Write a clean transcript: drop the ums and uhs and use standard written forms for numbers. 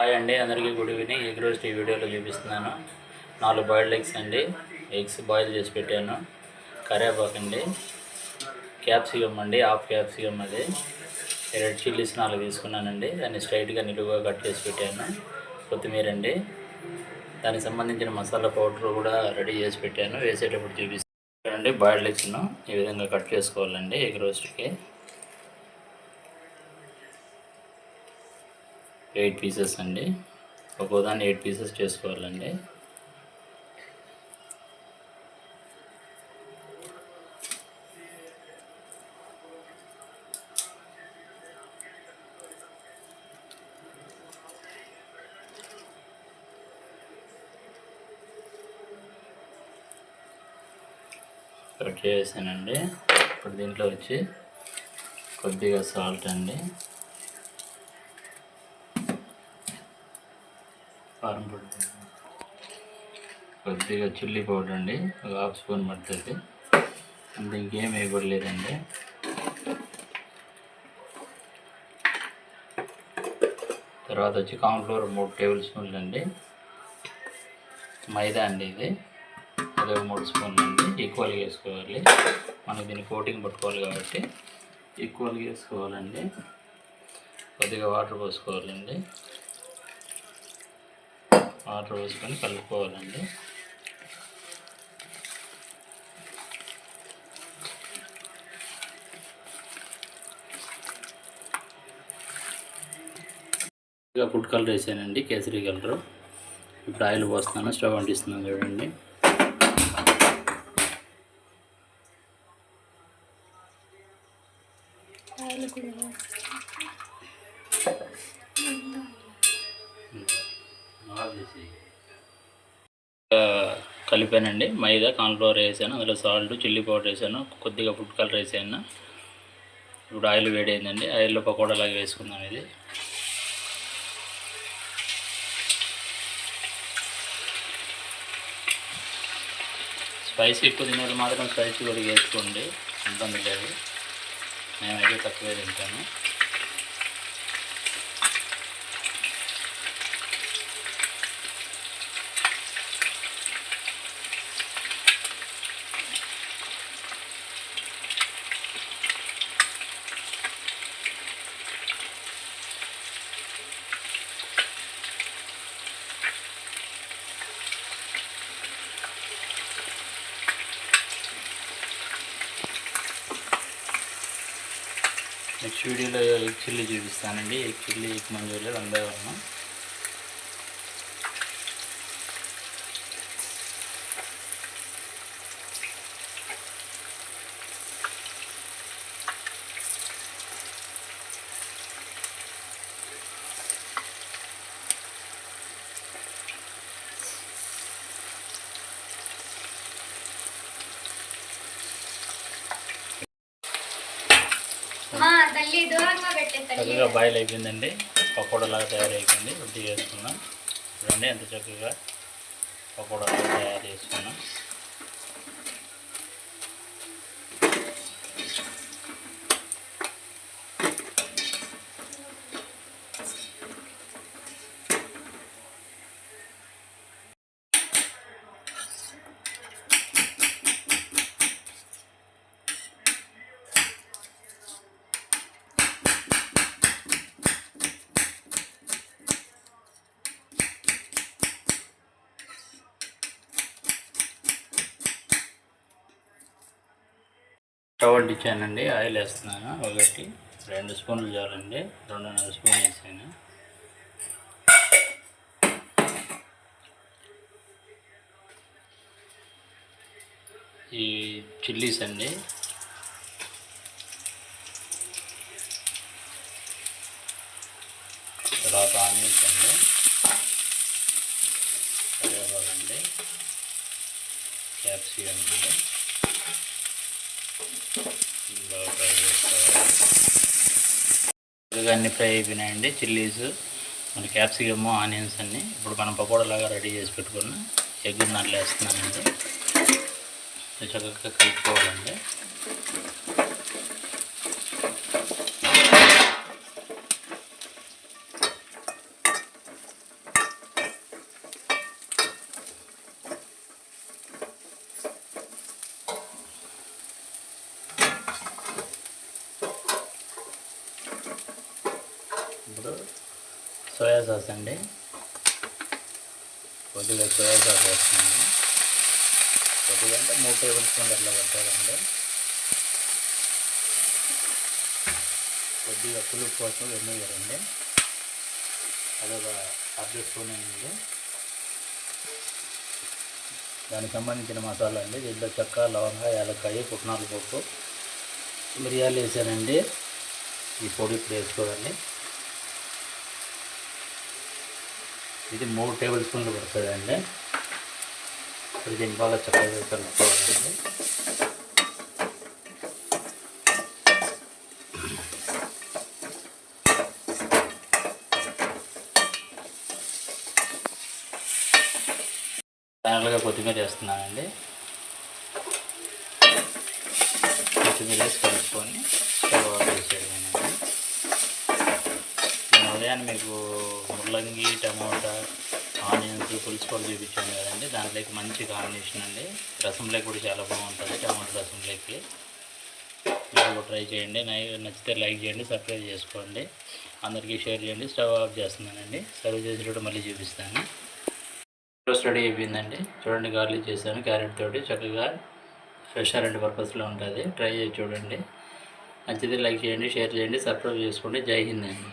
Hi అండి, అందరికీ good evening. Egg roast ఈ వీడియోలో చూపిస్తున్నాను. 4 బాయిల్డ్ ఎగ్స్ అండి. ఎగ్స్ బాయిల్ చేసి పెట్టాను. కరివేపాకు అండి, క్యాప్సికమ్ అండి, హాఫ్ క్యాప్సికమ్ అది, రెడ్ చిల్లీస్ 4 తీసుకున్నానండి. దాన్ని స్ట్రైట్గా నిలువుగా కట్ చేసి పెట్టాను. కొత్తిమీర అండి, దానికి సంబంధించిన మసాలా పౌడర్ కూడా రెడీ చేసి పెట్టాను. వేసేటప్పుడు చూపిస్తానండి. బాయిల్డ్ ఎగ్స్ను ఈ విధంగా కట్ చేసుకోవాలండి. ఎగ్ రోస్ట్కి 8 పీసెస్ అండి. ఒక్కోదాన్ని 8 పీసెస్ చేసుకోవాలండి. కట్ చేసానండి. ఇప్పుడు దీంట్లో వచ్చి కొద్దిగా సాల్ట్ అండి, కారం పొడి, కొద్దిగా చిల్లీ పౌడర్ అండి, ఒక హాఫ్ స్పూన్ పడుతుంది. అంత ఇంకేం వేయబడలేదండి. తర్వాత వచ్చి కార్న్ఫ్లోర్ 3 టేబుల్ స్పూన్లు అండి. మైదా అండి, ఇది అదే 3 స్పూన్లు అండి. ఈక్వల్గా వేసుకోవాలి. మనకి దీన్ని కోటింగ్ పట్టుకోవాలి కాబట్టి ఈక్వల్గా వేసుకోవాలండి. కొద్దిగా వాటర్ పోసుకోవాలండి. వాటర్ పోసుకొని కలుపుకోవాలండి. ఫుడ్ కలర్ వేసానండి, కేసరి కలరు. ఇప్పుడు ఆయిల్ పోస్తున్నాను. స్టవ్ అంటిస్తున్నాను చూడండి. కలిపానండి. మైదా, కార్న్ఫ్లోర్ వేసాను, అందులో సాల్ట్, చిల్లీ పౌడర్ వేసాను, కొద్దిగా ఫుడ్ కలర్ వేసాను. ఇప్పుడు ఆయిల్ వేడైందండి. ఆయిల్లో పకోడాలాగా వేసుకుందాం. ఇది స్పైసీ ఎక్కువ తినేది మాత్రం స్పైసీ కూడా వేసుకోండి, ఇబ్బంది లేదు. నేనైతే తక్కువే తింటాను. నెక్స్ట్ వీడియోలో ఎగ్ చిల్లీ చూపిస్తానండి. ఎగ్ చిల్లీ, ఎగ్ మంచూరియా వందే ఉన్నాం. చక్కగా బాయిల్ అయిపోయిందండి. పకోడాలాగా తయారైపోయింది. వృద్ధి చేసుకున్నాం చూడండి, ఎంత చక్కగా పకోడాలాగా తయారు చేసుకున్నాం. స్టవ్ అంటించానండి. ఆయిల్ వేస్తున్నాను. 2 స్పూన్లు చాలండి. 2.5 స్పూన్ వేసాను. ఈ చిల్లీస్ అండి, తర్వాత ఆనియన్స్ అండి, కరివేపాకు అండి, క్యాప్సికమ్ అండి, బాగా ఫ్రై చేసుకోవాలి. అన్నీ ఫ్రై అయిపోయినాయండి. చిల్లీస్, మన క్యాప్సికమ్, ఆనియన్స్ అన్నీ. ఇప్పుడు మనం పకోడాలాగా రెడీ చేసి పెట్టుకున్న ఎగ్ దాంట్లో వేస్తున్నానండి. చక్కగా కలుపుకోవాలండి. సోయా సాస్ అండి, కొద్దిగా సోయా సాస్ వేస్తున్నాను. కొద్దిగా అంటే 3 టేబుల్ స్పూన్లు అట్లా పడుతుందండి. కొద్దిగా పులుపు కోసం వెనిగర్ అండి, అదొక అర్ధ స్పూన్ అండి. దానికి సంబంధించిన మసాలా అండి, దీంట్లో చెక్క, లవంగ, యాలక్కాయ, పుట్నాల పప్పు, మిరియాలు వేసానండి. ఈ పొడి ఇప్పుడు వేసుకోవాలి. ఇది 3 టేబుల్ స్పూన్లు పడుతుందండి. ఇప్పుడు దీన్ని బాగా చక్కగా కలుపుకోవాలండి. ఫైనల్గా కొత్తిమీర వేస్తున్నానండి. కొత్తిమీర వేసి కలుపుకొని స్టవ్ ఆఫ్ చేసేయడమేనండి. నేను ఉదయాన్నే మీకు ముల్లంగి, టమోటా, ఆనియన్స్ పులుసు కూడా చూపించాను కదండి. దాంట్లోకి మంచి కాంబినేషన్ అండి. రసంలోకి కూడా చాలా బాగుంటుంది, టమాటా రసంలోకి. మీరు కూడా ట్రై చేయండి. నచ్చితే లైక్ చేయండి, సబ్స్క్రైబ్ చేసుకోండి, అందరికీ షేర్ చేయండి. స్టవ్ ఆఫ్ చేస్తున్నానండి. సర్వ్ చేసేటప్పుడు మళ్ళీ చూపిస్తాను. రోస్ట్ రెడీ అయిపోయిందండి. చూడండి, గార్లిక్ చేశాను క్యారెట్ తోటి, చక్కగా రెస్టారెంట్ పర్పస్లో ఉంటుంది. ట్రై చేసి చూడండి. నచ్చితే లైక్ చేయండి, షేర్ చేయండి, సబ్స్క్రైబ్ చేసుకోండి. జై హింద్ అండి.